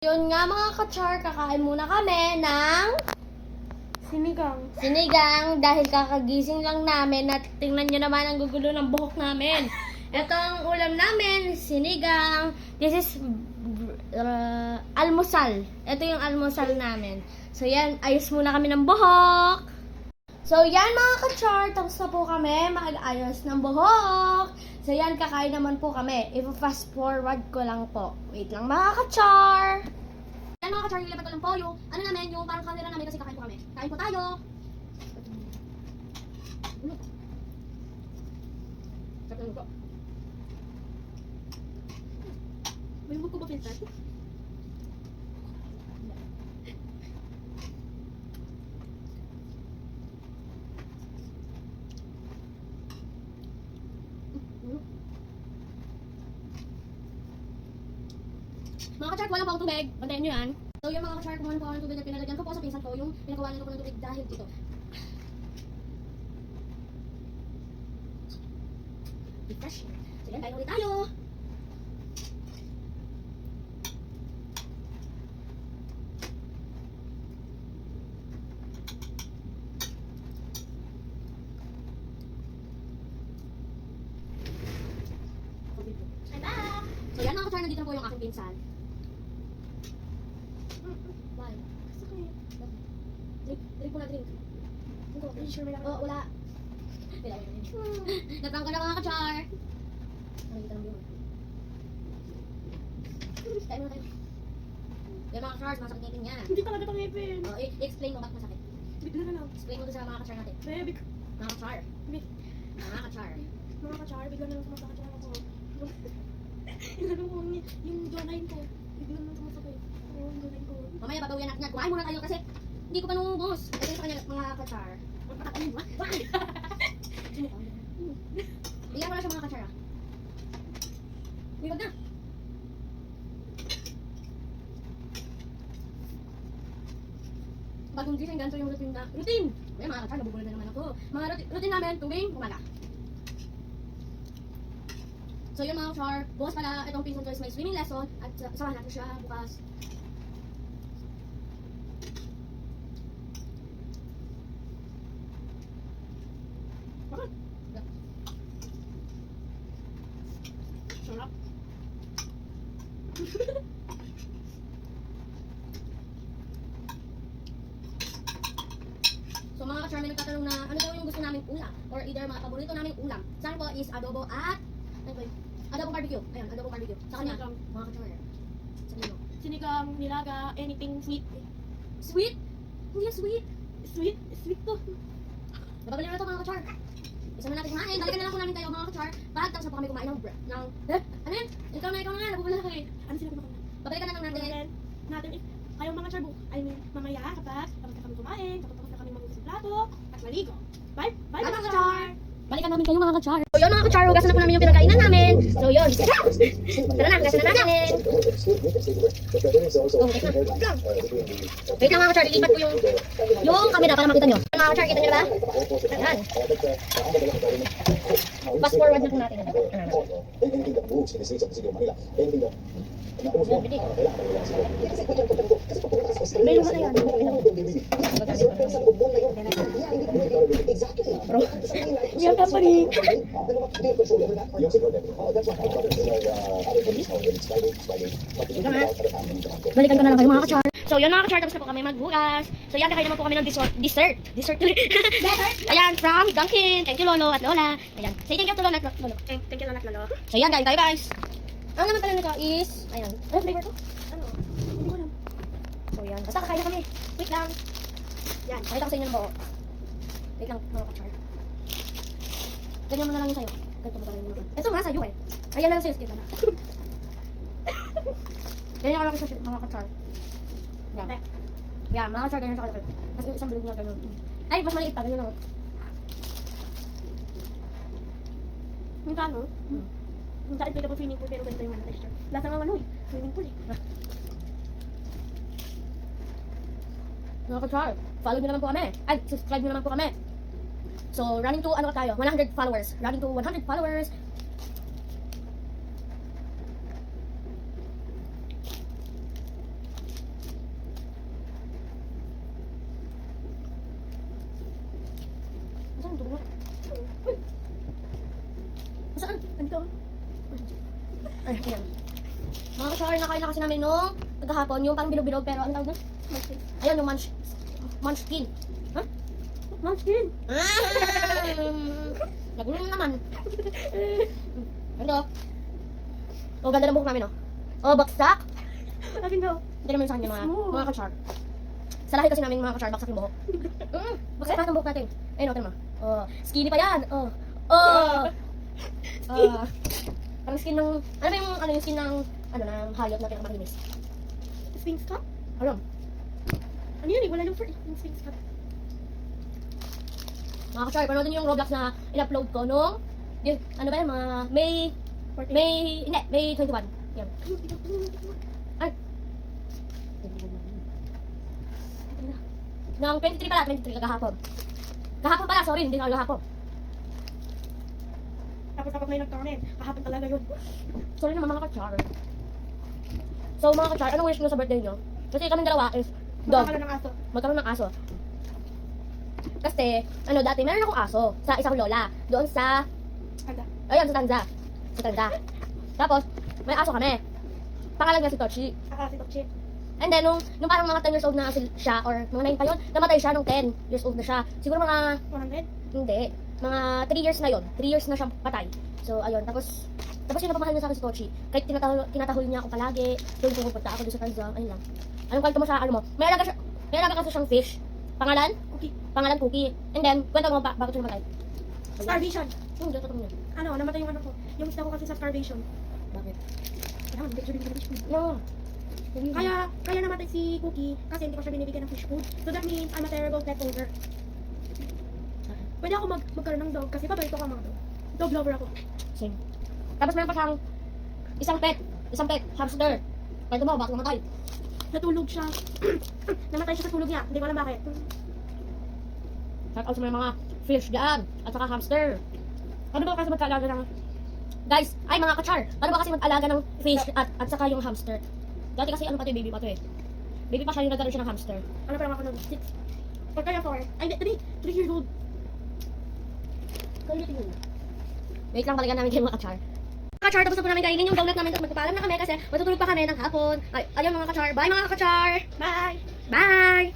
Yun nga mga ka-char, kakain muna kami ng sinigang dahil kakagising lang namin at tingnan nyo naman ang gugulo ng buhok namin. Ito ang ulam namin, sinigang. This is almusal. Ito yung almusal namin. So yan, ayos muna kami ng buhok. So yan mga ka-char, tapos na po kami mag-ayos ng buhok. So yan, kakain naman po kami. I-fast forward ko lang po. Wait lang mga ka-char. Yan mga ka-char, nilipat ko lang po yung ano namin, yung parang camera namin kasi kakain po kami. Kain po tayo. Sarap ng luto. May buko ba pinsan? Mga ka-char, wala pa akong tubig. Bantayan nyo yan. So yung mga ka-char, kumuha po ako ng tubig at pinalagyan ko po sa pinsan ko yung pinakawalan ko ng tubig dahil dito. Refresh. So yan, kain ulit tayo. I'm back! So yan mga ka-char, nandito na po yung aking pinsan. Why? Drink po na drink. Oh, wala. Naprang ko na mga ka-char. Nakikita lang yun. Kain muna tayo. Yan mga ka-char, masakit ngipin niya. Hindi talaga itong ngipin. Oh, i-explain mo bakit masakit. Bigla na lang. Explain mo to sa mga ka-char natin. Baby. Mga ka-char. Mga ka-char. Mga ka-char, bigla na lang sumasakit yung ano ko. Ilagay ko yung jawline ko. Bigla na lang sumasakit. Oo, yung jawline ko. Mamaya babawian natin yan. Kumain muna tayo kasi hindi ko pa nungubos. Ito sa kanya mga ka-char. Bigyan mo na siya mga ka-char ah. Uy, wag na. Bagong gising, ganito yung routine na. Routine! Kaya mga ka-char, nabubulan na naman ako. Mga routine namin, tuwing umaga. So yun mga ka-char, bukas pala itong pinsan ko is may swimming lesson at samahan natin siya bukas. Bakit? Sarap. So mga ka-char, may nagtatanong na ano daw yung gusto naming ulam or either mga paborito naming ulam. Sa akin po is adobo at ano ba yun? Adobo barbecue. Ayun, adobo barbecue. Sa kanya, Sinigang. mga ka-char. Sa kanya. Sinigang, nilaga, anything sweet. Sweet? Hindi yan sweet. Sweet? Sweet to. Napagaling na ito mga ka-char. Isa na natin kumain. Balikan na lang po namin kayo mga ka-char. Pag tapos na po kami kumain ng ano yan? Ikaw na nga. Nabubula na kayo. Ano sila kumakain? Babalikan na lang natin. Natin if kayong mga charbo, I mean, mamaya kapag tapos na kami kumain, kapag tapos na kami magugas ng plato, at maligo. Bye! Bye mga ka-char! Balikan namin kayo mga ka-char. So yun mga ka-char, hugasan na po namin yung pinagkainan namin. So yun. Tara na, hugasan na namin. Wait lang mga ka-char, lilipat ko yung camera para makita nyo. Mga ka-char, kita nyo na ba? Ayan. Fast forward na po natin. Meron ka na yan. Bro, Yan ka pa rin. balikan ko na lang kayo mga ka-char. So yun mga ka-char, tapos na po kami maghugas. So yan, kakain naman po kami ng dessert. Ayan, from Dunkin. Thank you Lolo at Lola. Ayan, say thank you to Lolo at Lolo. Thank you lang at lalo. So yan, kain tayo guys. Ang naman pala nito is, ayan. Ano flavor to? Ano? Hindi ko alam. So yan, basta kakain na kami. Wait lang. Yan, pakita ko sa inyo ng buo. Wait lang mga ka-char. Ganyan mo na lang yung sayo. Ganito mo talaga yung ito nga sa'yo eh. Ayan lang sa'yo, skip na. Ganyan ako lang sa mga ka-char. Yan. Yan, mga ka-char, ganyan sa kalapit. Tapos yung isang bilog na ganyan. Ay, mas maliit pa, ganyan ako. Yung kano? Yung sa inflatable swimming pool pero ganito yung ano texture. Lasa nga ano eh. Swimming pool eh. Mga ka-char, follow nyo naman po kami. Ay, subscribe nyo naman po kami. So, running to, ano tayo? 100 followers. Running to 100 followers. Ay, ayan. Mga ka-char, nakain na kasi namin nung kagahapon, yung parang bilog-bilog, pero ano tawag doon? Ayun, yung munchkin. Ha? Munchkin! Nagulo naman. Ito. Oh, ganda ng buhok namin, oh. Oh, baksak. Akin daw. Hindi naman sa kanya Smooth. mga ka-char. Sa lahi kasi namin mga ka-char, baksak yung buhok. Baksak lahat ng buhok natin. Ayun, oh, tingnan mo. Oh, skinny pa yan. Oh. Oh. Parang skin ng, ano ba yung skin ng, ng hayop na pinakamakinis? Sphinx cup? Alam. Ano yun eh? Wala yung Sphinx cup. Mga ka-char, panoodin niyo yung Roblox na in-upload ko nung, ano ba yan, mga May 21. Yan. Ay. Nang 23 pala, 23 kagahapon. Kahapon pala, sorry, hindi na kagahapon. Tapos kapag may nag-comment, kahapon talaga yun. Sorry naman mga ka-char. So mga ka-char, anong wish nyo sa birthday nyo? Kasi kami dalawa is dog. Magkakaroon ng aso. Magkaroon ng aso. Kasi, dati meron akong aso sa isang lola. Doon sa, Anda. ayun, sa Tanza. Sa Tanza. Tapos, may aso kami. Pangalan niya si Tochi. Si Tokchi. And then, nung parang mga 10 years old na siya, or mga 9 pa yun, namatay siya nung 10 years old na siya. Siguro mga, 100? hindi, mga 3 years na yun. 3 years na siyang patay. So, ayun, tapos yun napamahal niya sa akin si Tochi. Kahit tinatahol niya ako palagi, tuwing pumupunta ako doon sa Tanza, ayun lang. Anong kwento mo sa, may alaga kasi siyang fish. Pangalan? Cookie. Pangalan Cookie. And then, kwento mo bakit siya namatay? Starvation. Hindi, totoo niya. Ano, namatay yung ano ko. Yung isda ko kasi sa starvation. Bakit? Kaya hindi ko siya binibigyan ng fish food. No. Kaya namatay si Cookie kasi hindi ko siya binibigyan ng fish food. So that means I'm a terrible pet owner. Pwede ako magkaroon ng dog kasi paborito ko ang mga dog. Dog lover ako. Same. Tapos meron pa siyang isang pet, hamster. Kwento mo, bakit namatay? Natulog siya. Namatay siya sa tulog niya. Hindi ko alam bakit. Shout out sa mga fish dyan, at saka hamster. Ano ba kasi mag-alaga ng... Guys, ay mga ka-char, ano ba kasi mag-alaga ng fish at saka yung hamster? Dati kasi ano pa to, baby pa to eh. Baby pa siya yung nagkaroon siya ng hamster. Ano pa lang ako nun? 6. Or kaya 4. Ay, 3 years old. Wait lang, balikan namin kayo mga ka-char. Ka-char, tapos na po namin kainin yung donut namin at magpapaalam na kami kasi matutulog pa kami ng hapon. Ay, ayun mga ka-char. Bye mga ka-char! Bye! Bye!